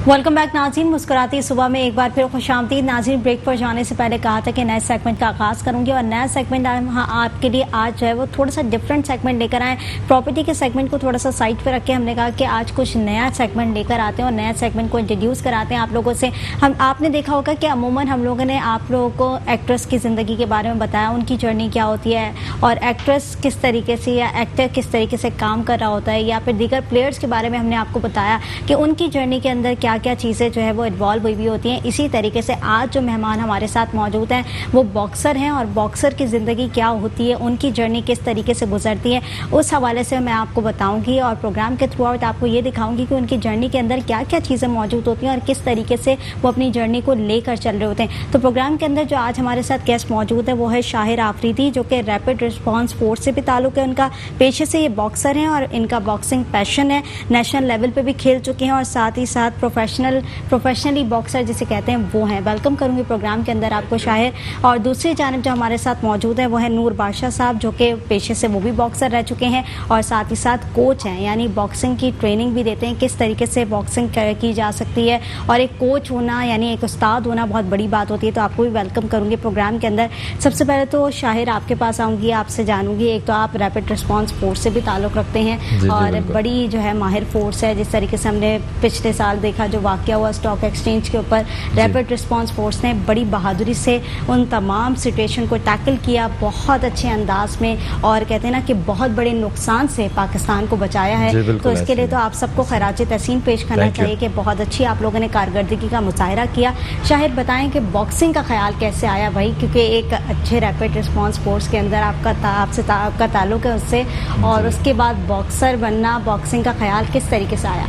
Welcome back नाज़रीन। मुस्कुराती सुबह में एक बार फिर खुशामदीद नाज़रीन। ब्रेक पर जाने से पहले कहा था कि नए सेगमेंट का आगाज़ करूंगी और नया सेगमेंट आपके लिए आज जो है वो थोड़ा सा डिफरेंट सेगमेंट लेकर आए। प्रॉपर्टी के सेगमेंट को थोड़ा सा साइड पर रख के हमने कहा कि आज कुछ नया सेगमेंट लेकर आते हैं और नया सेगमेंट को इंट्रोड्यूस कराते हैं आप लोगों से। आपने देखा होगा कि अमूमन हम लोगों ने आप लोगों को एक्ट्रेस की ज़िंदगी के बारे में बताया, उनकी जर्नी क्या होती है और एक्ट्रेस किस तरीके से या एक्टर किस तरीके से काम कर रहा होता है, या फिर दीगर प्लेयर्स के बारे में हमने आपको बताया कि उनकी जर्नी के अंदर क्या क्या चीज़ें जो है वो इन्वॉल्व हुई भी होती हैं। इसी तरीके से आज जो मेहमान हमारे साथ मौजूद हैं वो बॉक्सर हैं और बॉक्सर की ज़िंदगी क्या होती है, उनकी जर्नी किस तरीके से गुजरती है, उस हवाले से मैं आपको बताऊंगी और प्रोग्राम के थ्रू आउट आपको ये दिखाऊंगी कि उनकी जर्नी के अंदर क्या क्या चीज़ें मौजूद होती हैं और किस तरीके से वो अपनी जर्नी को लेकर चल रहे होते हैं। तो प्रोग्राम के अंदर जो आज हमारे साथ गेस्ट मौजूद है वो है शाहिर आफरीदी, जो कि रैपिड रिस्पॉन्स फोर्स से भी ताल्लुक़ है उनका। पेशे से ये बॉक्सर हैं और इनका बॉक्सिंग पैशन है, नेशनल लेवल पर भी खेल चुके हैं और साथ ही साथ प्रोफेशनली बॉक्सर जिसे कहते हैं वो हैं। वेलकम करूंगी प्रोग्राम के अंदर आपको शाहिर। और दूसरी जानब जो हमारे साथ मौजूद है वो है नूर बादशाह साहब, जो कि पेशे से वो भी बॉक्सर रह चुके हैं और साथ ही साथ कोच हैं, यानी बॉक्सिंग की ट्रेनिंग भी देते हैं, किस तरीके से बॉक्सिंग की जा सकती है। और एक कोच होना यानी एक उस्ताद होना बहुत बड़ी बात होती है। तो आपको भी वेलकम करूंगी प्रोग्राम के अंदर। सबसे पहले तो शाहिर आपके पास आऊँगी, आपसे जानूंगी, एक तो आप रैपिड रिस्पॉन्स फोर्स से भी ताल्लुक़ रखते हैं और बड़ी जो है माहिर फोर्स है। जिस तरीके से हमने पिछले साल देखा जो वाक़या हुआ स्टॉक एक्सचेंज के ऊपर, रैपिड रिस्पॉन्स फोर्स ने बड़ी बहादुरी से उन तमाम सिचुएशन को टैकल किया बहुत अच्छे अंदाज में और कहते हैं ना कि बहुत बड़े नुकसान से पाकिस्तान को बचाया है। तो इसके लिए तो आप सबको खराज तहसीन पेश करना चाहिए कि बहुत अच्छी आप लोगों ने कारकर्दगी का मुजाहरा किया। शाहिद बताएं कि बॉक्सिंग का ख्याल कैसे आया भाई, क्योंकि एक अच्छे रैपिड रिस्पॉन्स फोर्स के अंदर आपका ताल्लुक है उससे, और उसके बाद बॉक्सर बनना, बॉक्सिंग का ख्याल किस तरीके से आया?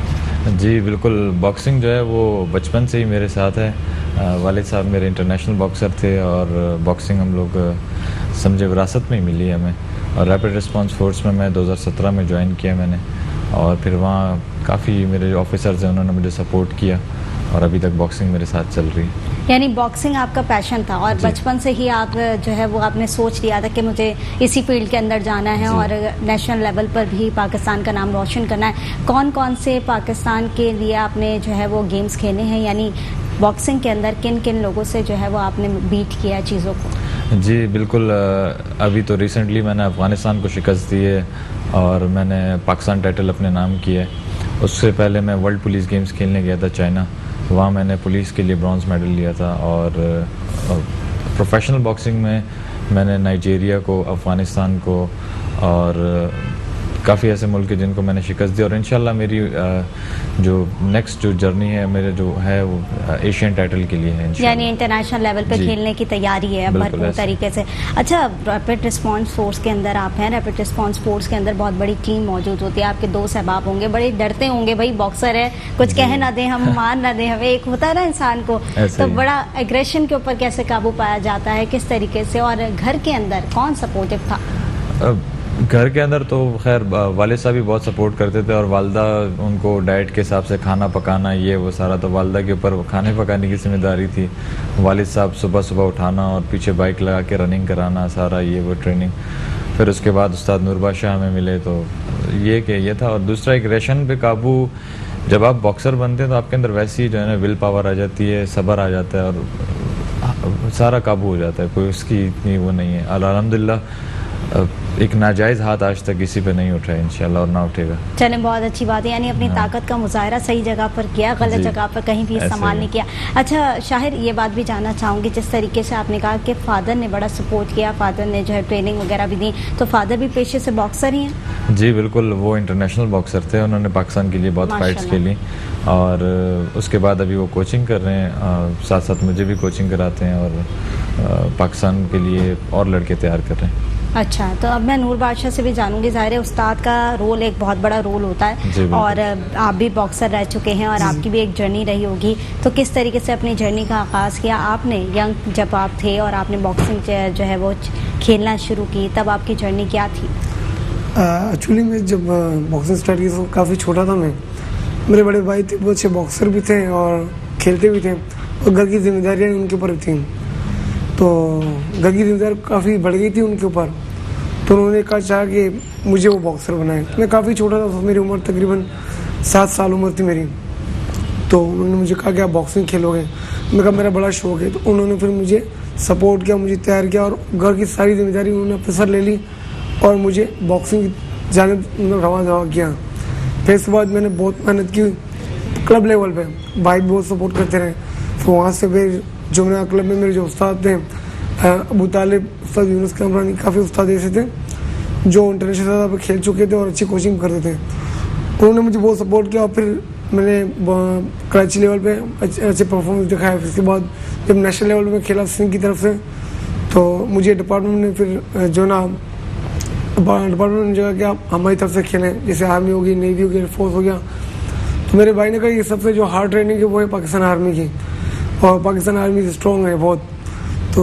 जी बिल्कुल, बॉक्सिंग जो है वो बचपन से ही मेरे साथ है। वालिद साहब मेरे इंटरनेशनल बॉक्सर थे और बॉक्सिंग हम लोग समझे विरासत में ही मिली है हमें। और रैपिड रिस्पॉन्स फोर्स में मैं 2017 में ज्वाइन किया मैंने, और फिर वहाँ काफ़ी मेरे ऑफिसर्स हैं, उन्होंने मुझे सपोर्ट किया और अभी तक बॉक्सिंग मेरे साथ चल रही है। यानी बॉक्सिंग आपका पैशन था और बचपन से ही आप जो है वो आपने सोच लिया था कि मुझे इसी फील्ड के अंदर जाना है और नेशनल लेवल पर भी पाकिस्तान का नाम रोशन करना है। कौन कौन से पाकिस्तान के लिए आपने जो है वो गेम्स खेले हैं, यानी बॉक्सिंग के अंदर किन किन लोगों से जो है वो आपने बीट किया चीज़ों को? जी बिल्कुल, अभी तो रिसेंटली मैंने अफ़गानिस्तान को शिकस्त दी है और मैंने पाकिस्तान टाइटल अपने नाम किया है। उससे पहले मैं वर्ल्ड पुलिस गेम्स खेलने गया था चाइना, वहाँ मैंने पुलिस के लिए ब्रॉन्ज मेडल लिया था। और प्रोफेशनल बॉक्सिंग में मैंने नाइजीरिया को, अफ़गानिस्तान को और काफ़ी ऐसे मुल्क हैं जिनको मैंने शिकस्त दी। और इंशाल्लाह मेरी जो नेक्स्ट जो जर्नी है मेरे जो है वो एशियन टाइटल के लिए है, यानी इंटरनेशनल लेवल पे खेलने की तैयारी है भरपूर तरीके से। अच्छा, रैपिड रिस्पॉन्स फोर्स के अंदर आप हैं, रैपिड रिस्पॉन्स फोर्स के अंदर बहुत बड़ी टीम मौजूद होती है, आपके दो सहबाब होंगे, बड़े डरते होंगे भाई बॉक्सर है, कुछ कह ना दे, हम मार ना दे हमें, एक होता है ना इंसान को, तो बड़ा एग्रेशन के ऊपर कैसे काबू पाया जाता है, किस तरीके से? और घर के अंदर कौन सपोर्टिव था? घर के अंदर तो खैर वालिद साहब भी बहुत सपोर्ट करते थे और वालदा उनको डाइट के हिसाब से खाना पकाना ये वो सारा तो वालदा के ऊपर खाने पकाने की जिम्मेदारी थी। वालिद साहब सुबह सुबह उठाना और पीछे बाइक लगा के रनिंग कराना, सारा ये वो ट्रेनिंग। फिर उसके बाद उस्ताद नूर बादशाह हमें मिले, तो ये था। और दूसरा एक रेशन पे काबू, जब आप बॉक्सर बनते हैं तो आपके अंदर वैसी जो है ना विल पावर आ जाती है, सब्र आ जाता है और सारा काबू हो जाता है, कोई उसकी इतनी वो नहीं है। अल्हम्दुलिल्लाह एक नाजायज़ हाथ आज तक किसी पे नहीं उठा है इंशाल्लाह और ना उठेगा। चले, बहुत अच्छी बात है, यानी अपनी ताकत का मुजाहरा सही जगह पर किया, गलत जगह पर कहीं भी इस्तेमाल नहीं किया। अच्छा शाहिर, ये बात भी जानना चाहूँगी, जिस तरीके से आपने कहा कि फ़ादर ने बड़ा सपोर्ट किया, फ़ादर ने जो है ट्रेनिंग वगैरह भी दी, तो फ़ादर भी पेशे से बॉक्सर ही हैं? जी बिल्कुल, वो इंटरनेशनल बॉक्सर थे, उन्होंने पाकिस्तान के लिए बहुत फाइट्स खेली और उसके बाद अभी वो कोचिंग कर रहे हैं, साथ साथ मुझे भी कोचिंग कराते हैं और पाकिस्तान के लिए और लड़के तैयार कर रहे हैं। अच्छा, तो अब मैं नूर बादशाह से भी जानूंगी, ज़ाहिर है उस्ताद का रोल एक बहुत बड़ा रोल होता है और आप भी बॉक्सर रह चुके हैं और आपकी भी एक जर्नी रही होगी, तो किस तरीके से अपनी जर्नी का आगाज़ किया आपने यंग जब आप थे और आपने बॉक्सिंग जो है वो खेलना शुरू की, तब आपकी जर्नी क्या थी? एक्चुअली मैं जब बॉक्सिंग स्टार्ट की तो काफ़ी छोटा था मैं, मेरे बड़े भाई थे वो अच्छे बॉक्सर भी थे और खेलते भी थे और घर की जिम्मेदारियाँ उनके ऊपर थी, तो घर की जिम्मेदारी काफ़ी बढ़ गई थी उनके ऊपर, तो उन्होंने कहा चाहा कि मुझे वो बॉक्सर बनाए। मैं काफ़ी छोटा था, तो मेरी उम्र तकरीबन 7 साल उम्र थी मेरी, तो उन्होंने मुझे कहा कि आप बॉक्सिंग खेलोगे। मैं कहा मेरा बड़ा शौक है। तो उन्होंने फिर मुझे सपोर्ट किया, मुझे तैयार किया और घर की सारी जिम्मेदारी उन्होंने अपने सर ले ली और मुझे बॉक्सिंग जाने रवा किया। फिर इसके बाद मैंने बहुत मेहनत की क्लब लेवल पे, भाई बहुत सपोर्ट करते रहे। फिर वहाँ से फिर जुमना क्लब में मेरे जो उस्ताद थे अबू तालिब, उस्ताद यूनुस कामरानी, काफ़ी उस्ताद ऐसे थे जो इंटरनेशनल सतह पर खेल चुके थे और अच्छी कोचिंग करते थे। उन्होंने मुझे बहुत सपोर्ट किया और फिर मैंने कराची लेवल पे अच्छे परफॉर्मेंस दिखाया। फिर इसके बाद जब नेशनल लेवल पे खेला सिंह की तरफ से, तो मुझे डिपार्टमेंट ने फिर जो ना डिपार्टमेंट ने जगह कि आप हमारी तरफ से खेलें, जैसे आर्मी होगी, नेवी होगी, एयरफोर्स हो गया। तो मेरे भाई ने कहा ये सबसे जो हार्ड ट्रेनिंग है वो है पाकिस्तान आर्मी की, और पाकिस्तान आर्मी स्ट्रॉन्ग है बहुत। तो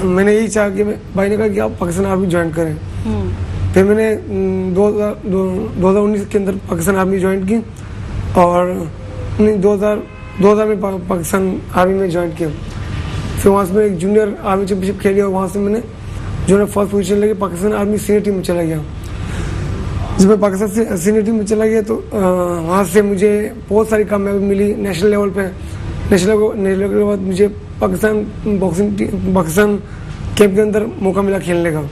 मैंने यही चाहा कि भाई ने कहा कि आप पाकिस्तान आर्मी ज्वाइन करें। फिर मैंने 2019 के अंदर पाकिस्तान आर्मी ज्वाइन की और 2000 में पाकिस्तान आर्मी में ज्वाइन किया। फिर वहाँ से मैं एक जूनियर आर्मी चैंपियनशिप खेली और वहाँ से मैंने जो है फर्स्ट पोजीशन लेके पाकिस्तान आर्मी सीनियर टीम में चला गया। जब मैं पाकिस्तान से सीनियर टीम में चला गया तो वहाँ से मुझे बहुत सारी कामयाबी मिली नेशनल लेवल पे। नेशनल लेवल के बाद मुझे पाकिस्तान कैंप के अंदर मौका मिला खेलने का।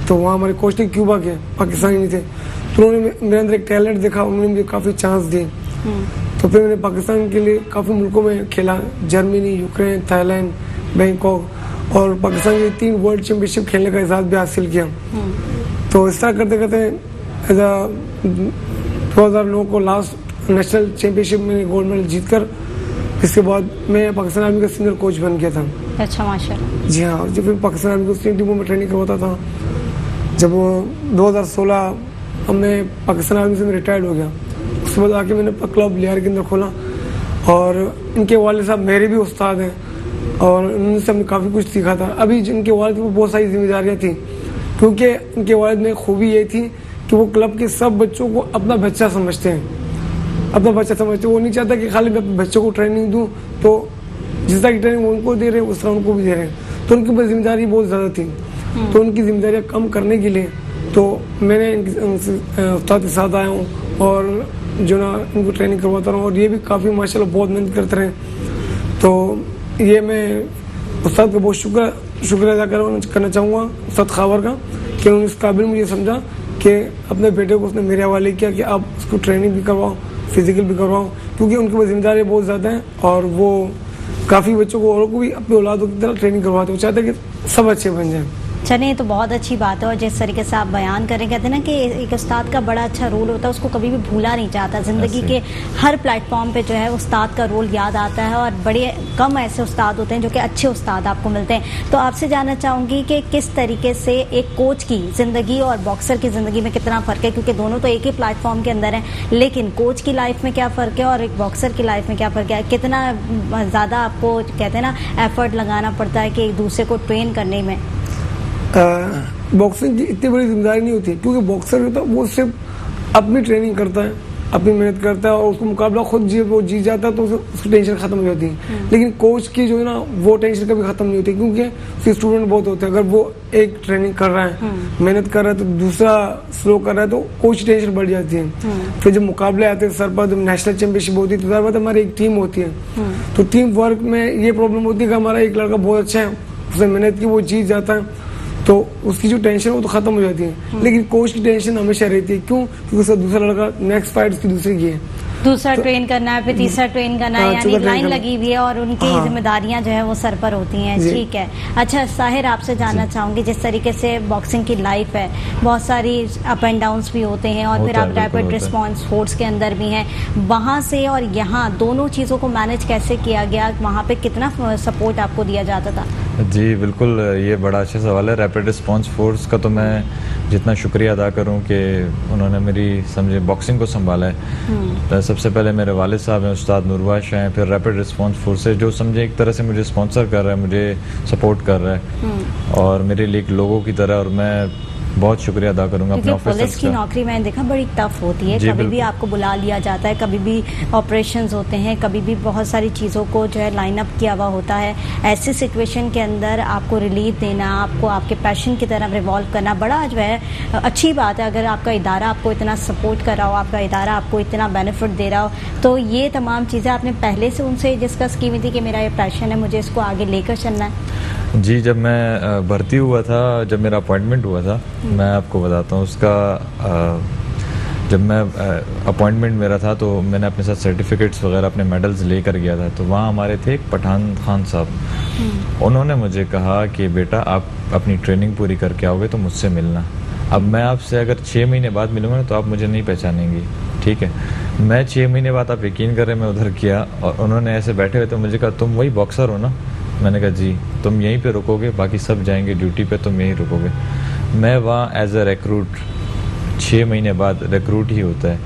तो वहाँ हमारे कोच थे क्यूबा के, पाकिस्तानी नहीं थे, तो उन्होंने मेरे अंदर एक टैलेंट देखा, उन्होंने मुझे काफ़ी चांस दिए। तो फिर मैंने पाकिस्तान के लिए काफ़ी मुल्कों में खेला, जर्मनी, यूक्रेन, थाईलैंड, बैंकॉक, और पाकिस्तान के 3 वर्ल्ड चैंपियनशिप खेलने का एजाज़ भी हासिल किया। तो इस तरह करते करते 2009 को लास्ट नेशनल चैंपियनशिप में गोल्ड मेडल जीतकर इसके बाद मैं पाकिस्तान आर्मी का सीनियर कोच बन गया था। अच्छा, माशाल्लाह। जी हाँ, जब फिर पाकिस्तान आर्मी को सीनियर टीमों में ट्रेनिंग करवाता था। जब 2016 मैं पाकिस्तान आर्मी से मैं रिटायर्ड हो गया, उसके बाद आके मैंने क्लब लियार के अंदर खोला और इनके वालिद साहब मेरे भी उस्ताद हैं और उनसे हमने काफ़ी कुछ सीखा था। अभी इनके वालिद को बहुत सारी जिम्मेदारियाँ थी, क्योंकि इनके वालिद में खूबी ये थी कि वो क्लब के सब बच्चों को अपना बच्चा समझते हैं, अपना बच्चा समझते हैं। वो नहीं चाहता कि खाली मैं अपने बच्चों को ट्रेनिंग दूँ, तो जिस तरह की ट्रेनिंग वो उनको दे रहे हैं उस तरह उनको भी दे रहे हैं। तो उनकी ऊपर जिम्मेदारी बहुत ज़्यादा थी। तो उनकी जिम्मेदारियाँ कम करने के लिए तो मैंने उस्ताद के साथ आया हूँ और जो ना इनको ट्रेनिंग करवाता रहा हूँ, और ये भी काफ़ी माशाल्लाह बहुत मेहनत करते रहे। तो ये मैं उस्ताद का बहुत शुक्र अदा करना चाहूँगा उस्ताद खावर का, कि उन्होंने इस काबिल मुझे समझा कि अपने बेटे को उसने मेरे हवाले किया कि आप उसको ट्रेनिंग भी करवाओ, फिजिकल भी करवाओ, क्योंकि उनके पास जिम्मेदारियाँ बहुत ज़्यादा हैं और वो काफ़ी बच्चों को और को भी अपने औलादों की तरह ट्रेनिंग करवाते हैं। वो चाहते हैं कि सब अच्छे बन जाएं। चलिए, तो बहुत अच्छी बात है। और जिस तरीके से आप बयान करें, कहते हैं ना कि एक उस्ताद का बड़ा अच्छा रोल होता है, उसको कभी भी भूला नहीं जाता। ज़िंदगी के हर प्लेटफॉर्म पे जो है उस्ताद का रोल याद आता है और बड़े कम ऐसे उस्ताद होते हैं जो कि अच्छे उस्ताद आपको मिलते हैं। तो आपसे जानना चाहूँगी कि किस तरीके से एक कोच की ज़िंदगी और बॉक्सर की ज़िंदगी में कितना फ़र्क है, क्योंकि दोनों तो एक ही प्लेटफॉर्म के अंदर हैं, लेकिन कोच की लाइफ में क्या फ़र्क है और एक बॉक्सर की लाइफ में क्या फ़र्क है? कितना ज़्यादा आपको कहते हैं ना एफर्ट लगाना पड़ता है कि एक दूसरे को ट्रेन करने में? बॉक्सिंग की इतनी बड़ी जिम्मेदारी नहीं होती, क्योंकि बॉक्सर होता है वो सिर्फ अपनी ट्रेनिंग करता है, अपनी मेहनत करता है और उसको मुकाबला खुद वो जीत जाता है, तो उसकी टेंशन खत्म हो जाती है। लेकिन कोच की जो है ना वो टेंशन कभी खत्म नहीं होती, क्योंकि उसके स्टूडेंट बहुत होते हैं। अगर वो एक ट्रेनिंग कर रहा है, मेहनत कर रहा है, तो दूसरा स्लो कर रहा है, तो कोच की टेंशन बढ़ जाती है। फिर जब मुकाबले आते हैं सर पर, जब नेशनल चैंपियनशिप होती है, तो हमारी एक टीम होती है। तो टीम वर्क में ये प्रॉब्लम होती है कि हमारा एक लड़का बहुत अच्छा है, उसने मेहनत की, वो जीत जाता है, तो उसकी जो टेंशन है वो तो खत्म हो जाती है। लेकिन कोच की टेंशन हमेशा रहती है। क्यों? क्योंकि उसका दूसरा लड़का नेक्स्ट फाइट उसकी दूसरी की है, दूसरा ट्रेन करना है, फिर तीसरा ट्रेन करना है, यानी लाइन लगी हुई है और उनकी जिम्मेदारियां जो है वो सर पर होती हैं। ठीक है। अच्छा साहिर, आपसे जानना चाहूंगी, जिस तरीके से बॉक्सिंग की लाइफ है, बहुत सारी अप एंड डाउन्स भी होते हैं और फिर आप रैपिड रिस्पॉन्स फोर्स के अंदर भी हैं, वहाँ से और यहाँ दोनों चीज़ों को मैनेज कैसे किया गया? वहाँ पे कितना सपोर्ट आपको दिया जाता था? जी बिल्कुल, ये बड़ा अच्छा सवाल है। रैपिड रिस्पॉन्स फोर्स का तो मैं जितना शुक्रिया अदा करूं कि उन्होंने मेरी समझे बॉक्सिंग को संभाला है। सबसे पहले मेरे वालिद साहब हैं, उस्ताद नूरबाश हैं, फिर रैपिड रिस्पॉन्स फोर्स से जो समझे एक तरह से मुझे स्पॉन्सर कर रहा है, मुझे सपोर्ट कर रहा है और मेरे लिए एक लोगों की तरह। और मैं बहुत शुक्रिया अदा करूंगा अपने क्योंकि पुलिस ऑफिसर्स की का। नौकरी मैंने देखा बड़ी टफ होती है, जी, कभी भी बिल्कुल। आपको बुला लिया जाता है, कभी भी ऑपरेशंस होते हैं, कभी भी बहुत सारी चीज़ों को जो है लाइन अप किया हुआ होता है। ऐसी सिचुएशन के अंदर आपको रिलीफ देना, आपको आपके पैशन की तरफ रिवॉल्व करना बड़ा जो है अच्छी बात है। अगर आपका इदारा आपको इतना सपोर्ट कर रहा हो, आपका इदारा आपको इतना बेनिफिट दे रहा हो, तो ये तमाम चीज़ें आपने पहले से उनसे डिस्कस की हुई थी कि मेरा ये पैशन है, मुझे इसको आगे लेकर चलना है। जी, जब मैं भर्ती हुआ था, जब मेरा अपॉइंटमेंट हुआ था, मैं आपको बताता हूँ उसका जब मैं अपॉइंटमेंट मेरा था तो मैंने अपने साथ सर्टिफिकेट्स वगैरह अपने मेडल्स लेकर गया था। तो वहाँ हमारे थे एक पठान खान साहब, उन्होंने मुझे कहा कि बेटा आप अपनी ट्रेनिंग पूरी करके आओगे तो मुझसे मिलना। अब मैं आपसे अगर 6 महीने बाद मिलूंगा ना तो आप मुझे नहीं पहचानेंगी, ठीक है। मैं 6 महीने बाद, आप यकीन करें, मैं उधर किया और उन्होंने ऐसे बैठे हुए तो मुझे कहा तुम वही बॉक्सर हो ना? मैंने कहा जी। तुम यहीं पे रुकोगे, बाकी सब जाएंगे ड्यूटी पे, तुम यहीं रुकोगे। मैं वहाँ एज अ रिक्रूट, 6 महीने बाद रिक्रूट ही होता है,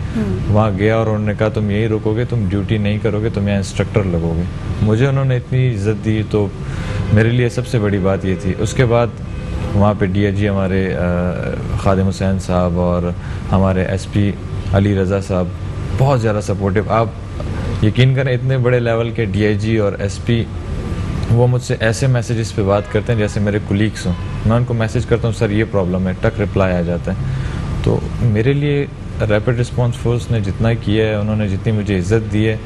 वहाँ गया और उन्होंने कहा तुम यहीं रुकोगे, तुम ड्यूटी नहीं करोगे, तुम यहाँ इंस्ट्रक्टर लगोगे। मुझे उन्होंने इतनी इज्जत दी तो मेरे लिए सबसे बड़ी बात ये थी। उसके बाद वहाँ पे डीआईजी हमारे खादिम हुसैन साहब और हमारे एसपी अली रज़ा साहब बहुत ज़्यादा सपोर्टिव। आप यकीन करें, इतने बड़े लेवल के डीआईजी और एसपी वो मुझसे ऐसे मैसेजेस पे बात करते हैं जैसे मेरे कुलीग्स हों। मैं उनको मैसेज करता हूँ सर ये प्रॉब्लम है, टक रिप्लाई आ जाता है। तो मेरे लिए रैपिड रिस्पांस फोर्स ने जितना किया है, उन्होंने जितनी मुझे इज्जत दी है,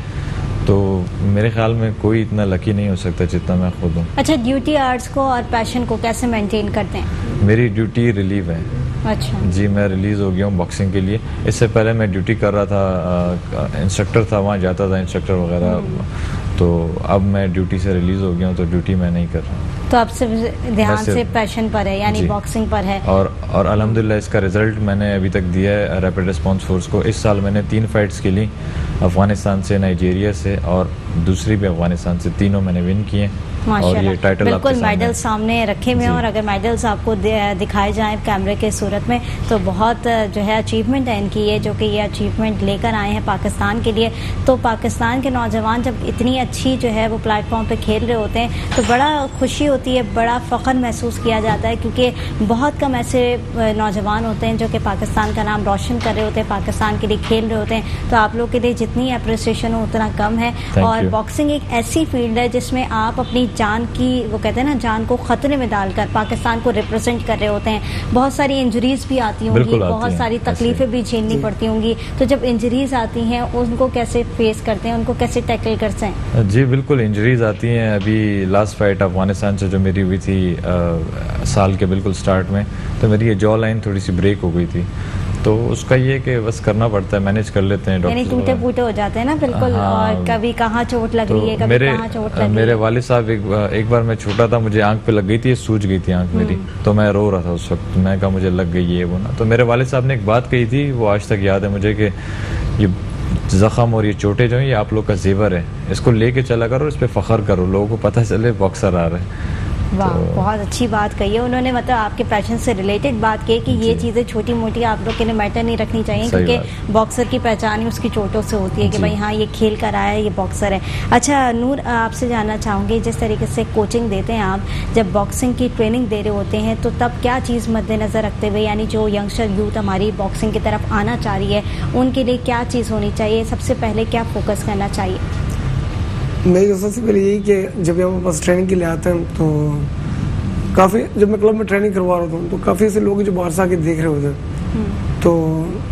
तो मेरे ख्याल में कोई इतना लकी नहीं हो सकता जितना मैं खुद हूँ। अच्छा, ड्यूटी आवर्स को और पैशन को कैसे मेंटेन करते हैं? मेरी ड्यूटी रिलीव है। अच्छा जी, मैं रिलीज़ हो गया हूँ बॉक्सिंग के लिए। इससे पहले मैं ड्यूटी कर रहा था, इंस्ट्रक्टर था, वहाँ जाता था इंस्ट्रक्टर वगैरह। तो अब मैं ड्यूटी से रिलीज़ हो गया हूँ, तो ड्यूटी मैं नहीं कर रहा। तो अब सिर्फ ध्यान सिर्फ- से पैशन पर है, यानी जी। बॉक्सिंग पर है। और अल्हम्दुलिल्लाह इसका रिज़ल्ट मैंने अभी तक दिया है रैपिड रिस्पांस फोर्स को। इस साल मैंने 3 फाइट्स खेली, अफ़गानिस्तान से, नाइजीरिया से और दूसरी भी अफ़गानिस्तान से। तीनों मैंने विन किए और माशाल्लाह, ये टाइटल बिल्कुल आपके सामने मेडल है। सामने रखे हुए हैं। जी। और अगर मेडल्स आपको दिखाए जाएं कैमरे के सूरत में तो बहुत जो है अचीवमेंट है इनकी, ये जो कि ये अचीवमेंट लेकर आए हैं पाकिस्तान के लिए। तो पाकिस्तान के नौजवान जब इतनी अच्छी जो है वो प्लेटफॉर्म पे खेल रहे होते हैं तो बड़ा खुशी होती है, बड़ा फ़ख्र महसूस किया जाता है, क्योंकि बहुत कम ऐसे नौजवान होते हैं जो कि पाकिस्तान का नाम रोशन कर रहे होते हैं, पाकिस्तान के लिए खेल रहे होते हैं। तो आप लोग के लिए जितनी अप्रिसिएशन हो उतना कम है। Thank और you. बॉक्सिंग एक ऐसी फील्ड है जिसमें आप अपनी जान की, वो कहते हैं ना, जान को खतरे में डालकर पाकिस्तान को रिप्रेजेंट कर रहे होते हैं। बहुत सारी इंजरीज भी आती होंगी, बिल्कुल आती बहुत हैं, सारी तकलीफें भी झेलनी पड़ती होंगी। तो जब इंजरीज आती हैं उनको कैसे फेस करते हैं, उनको कैसे टैकल करते हैं? जी बिल्कुल, इंजरीज आती हैं। अभी लास्ट फाइट अफगानिस्तान से जो मेरी हुई थी साल के बिल्कुल स्टार्ट में, तो मेरी ये जॉ लाइन थोड़ी सी ब्रेक हो गई थी। तो उसका ये कि बस करना पड़ता है, मैनेज कर लेते हैं यानी डॉक्टर टूटे वगैरह। फूटे हो जाते हैं ना, बिल्कुल। हाँ। और कभी कहाँ चोट लग तो रही है, कभी कहाँ चोट लग रही मेरे है। वालिद साहब एक बार मैं छोटा था, मुझे आंख पे लग गई थी, सूज गई थी आंख मेरी। तो मैं रो रहा था उस वक्त, मैं कहा मुझे लग गई ये वो ना। तो मेरे वालिद साहब ने एक बात कही थी, वो आज तक याद है मुझे, कि ये जख्म और ये चोटें जो हैं ये आप लोग का जेवर है, इसको लेके चला करो, इस पे फख्र करो, लोगों को पता चले बॉक्सर आ रहे हैं। वाह, बहुत अच्छी बात कही है उन्होंने। मतलब आपके पैशन से रिलेटेड बात की कि ये चीज़ें छोटी मोटी आप लोग के लिए मैटर नहीं रखनी चाहिए, सही क्योंकि बॉक्सर की पहचान ही उसकी चोटों से होती है कि जी। भाई हाँ ये खेल कर आया है, ये बॉक्सर है। अच्छा नूर, आपसे जानना चाहूँगी, जिस तरीके से कोचिंग देते हैं आप, जब बॉक्सिंग की ट्रेनिंग दे रहे होते हैं तो तब क्या चीज़ मद्देनज़र रखते हुए, यानी जो यंगस्टर यूथ हमारी बॉक्सिंग की तरफ आना चाह रही है, उनके लिए क्या चीज़ होनी चाहिए, सबसे पहले क्या फोकस करना चाहिए? मेरी तो सबसे पहले यही कि जब हमारे पास ट्रेनिंग के लिए आते हैं तो काफ़ी, जब मैं क्लब में ट्रेनिंग करवा रहा हूँ तो काफ़ी ऐसे लोग हैं जो बाहर से आके देख रहे होते हैं। तो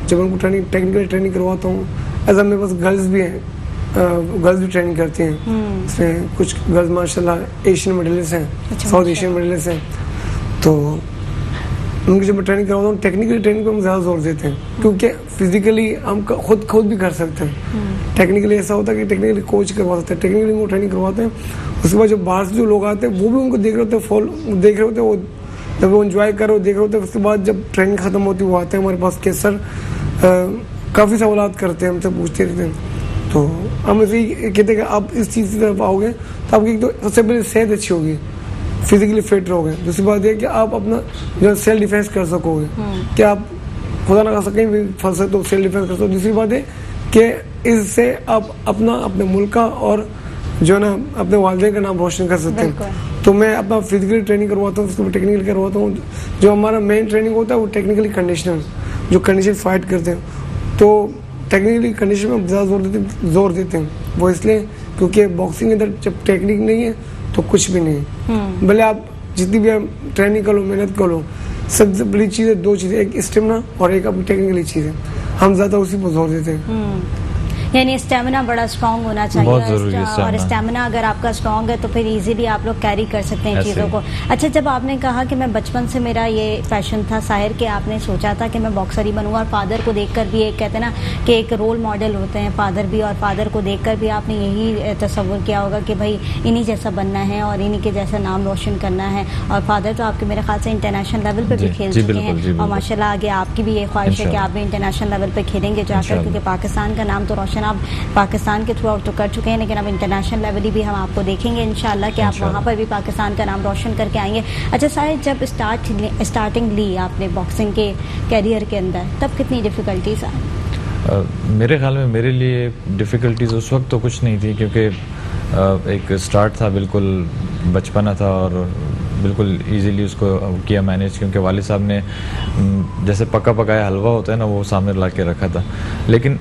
जब उनको टेक्निकल ट्रेनिंग करवाता हूँ, ऐसा मेरे पास गर्ल्स भी हैं, गर्ल्स भी ट्रेनिंग करती हैं। इसमें कुछ गर्ल्स माशाल्लाह एशियन मेडलिस्ट हैं, अच्छा, साउथ एशियन मेडलिस्ट हैं। तो उनकी जब मैं ट्रेनिंग करवाता हूँ, टेक्निकली ट्रेनिंग पर हम ज़्यादा जोर देते हैं, क्योंकि फिजिकली हम खुद भी कर सकते हैं। टेक्निकली ऐसा होता है कि टेक्निकली कोच करवा सकते हैं, टेक्निकली वो ट्रेनिंग करवाते हैं। उसके बाद जब बाहर से जो लोग आते हैं वो भी उनको देख रहे होते हैं, देख रहे होते हैं, वो जब वो एंजॉय कर रहे हो देख रहे होते हैं। उसके बाद जब ट्रेनिंग खत्म होती है वो आते हैं हमारे पास के सर काफ़ी सवालात करते हैं, हमसे पूछते रहते हैं। तो हम ऐसे ही कहते हैं कि आप इस चीज़ की तरफ आओगे तो आपकी तो सबसे पहले सेहत अच्छी होगी, फिजिकली फिट रहोगे। दूसरी बात यह कि आप अपना जो सेल्फ डिफेंस कर सकोगे, कि आप खुदा ना कर सकें भी फंस सकते तो सेल्फ डिफेंस कर सको। दूसरी बात है कि इससे आप अपने मुल्क का और जो ना अपने वालिदैन का नाम रोशन कर सकते हैं। तो मैं अपना फिजिकली ट्रेनिंग करवाता हूँ, उसके बाद टेक्निकली करवाता हूँ। जो हमारा मेन ट्रेनिंग होता है वो टेक्निकली कंडीशनर, जो कंडीशन फाइट करते हैं, तो टेक्निकली कंडीशन में ज़्यादा जोर देते हैं। वो इसलिए क्योंकि बॉक्सिंग के अंदर जब टेक्निक नहीं है तो कुछ भी नहीं है। भले आप जितनी भी आप ट्रेनिंग करो, मेहनत करो, सबसे बड़ी चीज़ है दो चीज़ें, एक स्टेमिना और एक अपनी टेक्निकली चीज़ है। हम ज़्यादा उसी पर जोर देते हैं। यानी स्टेमिना बड़ा स्ट्रांग होना चाहिए, बहुत ज़रूरी है और stamina। स्टेमिना अगर आपका स्ट्रांग है तो फिर इजीली आप लोग कैरी कर सकते हैं ऐसे चीज़ों ही। को। अच्छा, जब आपने कहा कि मैं बचपन से मेरा ये पैशन था साहिर, कि आपने सोचा था कि मैं बॉक्सर ही बनूंगा, और फादर को देखकर भी, एक कहते हैं ना कि एक रोल मॉडल होते हैं फादर भी, और फादर को देखकर भी आपने यही तस्वुर किया होगा कि भाई इन्हीं जैसा बनना है और इन्हीं के जैसा नाम रोशन करना है। और फादर तो आपके मेरे ख्याल से इंटरनेशनल लेवल पर भी खेल जी, चुके बिल्कुल, हैं, जी, और बिल्कुल। माशाल्लाह आगे आपकी भी ये ख्वाहिश है कि इंशाल्लाह। आप भी इंटरनेशनल लेवल पर खेलेंगे जाकर, इंशाल्लाह। क्योंकि पाकिस्तान का नाम तो रोशन आप पाकिस्तान के थ्रू आउट तो कर चुके हैं, लेकिन अब इंटरनेशनल लेवल भी हम आपको देखेंगे इंशाल्लाह कि आप इंशाल्लाह। वहाँ पर भी पाकिस्तान का नाम रोशन करके आएंगे। अच्छा साहिर, जब स्टार्टिंग ली आपने बॉक्सिंग के कैरियर के अंदर, तब कितनी डिफ़िकल्टीज आई? मेरे ख्याल में मेरे लिए डिफ़िकल्टीज़ उस वक्त तो कुछ नहीं थी, क्योंकि एक स्टार्ट था, बिल्कुल बचपना था और बिल्कुल इजीली उसको किया मैनेज, क्योंकि वालिद साहब ने जैसे पका पकाया हलवा होता है ना, वो सामने ला के रखा था। लेकिन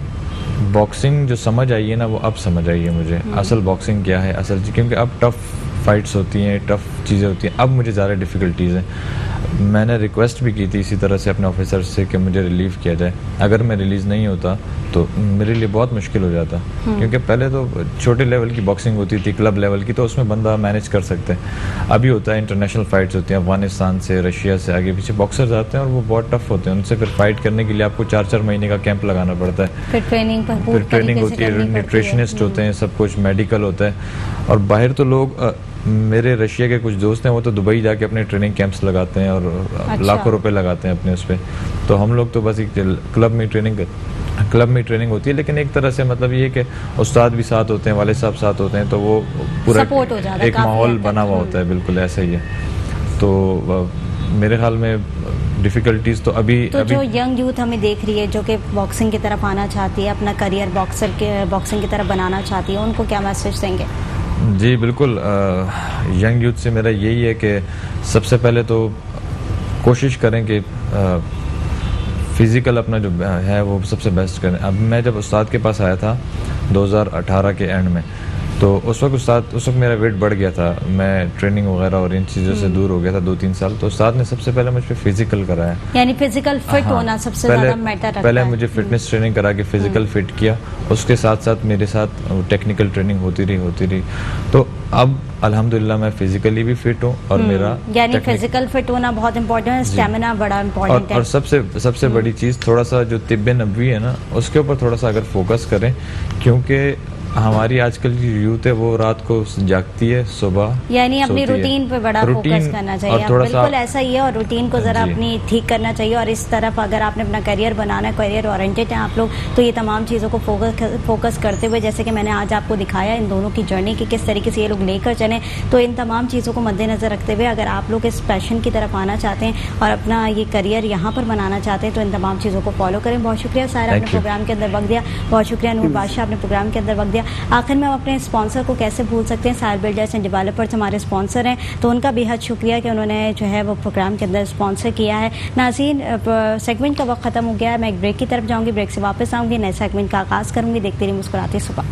बॉक्सिंग जो समझ आई है ना, वो अब समझ आई है मुझे, असल बॉक्सिंग क्या है, असल क्योंकि अब टफ़ फाइट्स होती हैं, टफ़ चीज़ें होती हैं, अब मुझे ज़्यादा डिफ़िकल्टीज़ हैं। मैंने रिक्वेस्ट भी की थी इसी तरह से अपने ऑफिसर से कि मुझे रिलीव किया जाए। अगर मैं रिलीज़ नहीं होता तो मेरे लिए बहुत मुश्किल हो जाता, क्योंकि पहले तो छोटे लेवल की बॉक्सिंग होती थी, क्लब लेवल की, तो उसमें बंदा मैनेज कर सकते हैं। अभी होता है इंटरनेशनल फ़ाइट्स होती हैं, अफगानिस्तान से, रशिया से, आगे पीछे बॉक्सर्स आते हैं और वो बहुत टफ होते हैं। उनसे फिर फाइट करने के लिए आपको 4-4 महीने का कैंप लगाना पड़ता है, फिर ट्रेनिंग पर फिर ट्रेनिंग होती है, न्यूट्रिशनिस्ट होते हैं, सब कुछ मेडिकल होता है। और बाहर तो लोग मेरे रशिया के कुछ दोस्त हैं, वो तो दुबई जाके अपने ट्रेनिंग कैंप्स लगाते हैं और लाखों रुपए लगाते हैं अपने उस पर। तो हम लोग तो बस एक क्लब में ट्रेनिंग होती है, लेकिन एक तरह से मतलब ये कि उस्ताद भी साथ होते हैं, वाले साहब साथ होते हैं, तो वो पूरा सपोर्ट हो जाता है, एक काफी माहौल हद तक। बना हुआ होता है, बिल्कुल ऐसा ही है। तो मेरे ख्याल में डिफ़िकल्टीज़ तो अभी तो जो यंग यूथ हमें देख रही है, जो कि बॉक्सिंग की तरफ आना चाहती है, अपना करियर बॉक्सिंग की तरफ बनाना चाहती है, उनको क्या मैसेज देंगे? जी बिल्कुल, यंग यूथ से मेरा यही है कि सबसे पहले तो कोशिश करें कि फिज़िकल अपना जो है वो सबसे बेस्ट करें। अब मैं जब उस्ताद के पास आया था 2018 के एंड में, तो उस वक्त मेरा वेट बढ़ गया था, मैं ट्रेनिंग वगैरह और इन चीज़ों से दूर हो गया था 2-3 साल। तो उस्ताद ने सबसे पहले मुझ पे फिजिकल कराया, यानी फिजिकल फिट होना सबसे ज़्यादा मैटर रखता है। पहले मुझे फिटनेस ट्रेनिंग करा के फिजिकल फिट किया, उसके साथ साथ मेरे साथ टेक्निकल ट्रेनिंग होती रही। तो अब अल्हम्दुलिल्लाह मैं फिजिकली भी फिट हूँ और मेरा यानी फिजिकल फिट होना बहुत इंपॉर्टेंट है, स्टेमिना बड़ा इंपॉर्टेंट है। और सबसे बड़ी चीज़, थोड़ा सा जो तिब्बे नबवी है ना, उसके ऊपर थोड़ा सा अगर फोकस करें, क्योंकि हमारी आजकल की यूथ है वो रात को जागती है, सुबह यानी अपनी सोती है। रूटीन पे बड़ा फोकस करना चाहिए। और थोड़ा सा बिल्कुल ऐसा ही है, और रूटीन को ज़रा जी। अपनी ठीक करना चाहिए। और इस तरफ अगर आपने अपना करियर बनाना है, करियर ओरिएंटेड हैं आप लोग, तो ये तमाम चीज़ों को फोकस करते हुए, जैसे कि मैंने आज आपको दिखाया इन दोनों की जर्नी की किस तरीके से ये लोग लेकर चलें, तो इन तमाम चीज़ों को मद्देनज़र रखते हुए अगर आप लोग इस पैशन की तरफ आना चाहते हैं और अपना ये करियर यहाँ पर बनाना चाहते हैं, तो इन तमाम चीज़ों को फॉलो करें। बहुत शुक्रिया साहिर, आपने Thank you। प्रोग्राम के अंदर वक्त दिया। बहुत शुक्रिया नूर बादशाह, आपने प्रोग्राम के अंदर वक्त दिया। आखिर में अपने स्पॉन्सर को कैसे भूल सकते हैं, साहिर बिल्डर्स एंड डेवलपर्स हमारे स्पॉन्सर हैं, तो उनका बेहद शुक्रिया कि उन्होंने जो है वो प्रोग्राम के अंदर स्पॉन्सर किया है। नाज़रीन, सेगमेंट का वक्त ख़त्म हो गया है, मैं एक ब्रेक की तरफ जाऊँगी, ब्रेक से वापस आऊँगी, नए सेगमेंट का आगाज़ करूँगी। देखते रहिए मुस्कुराते सुबह।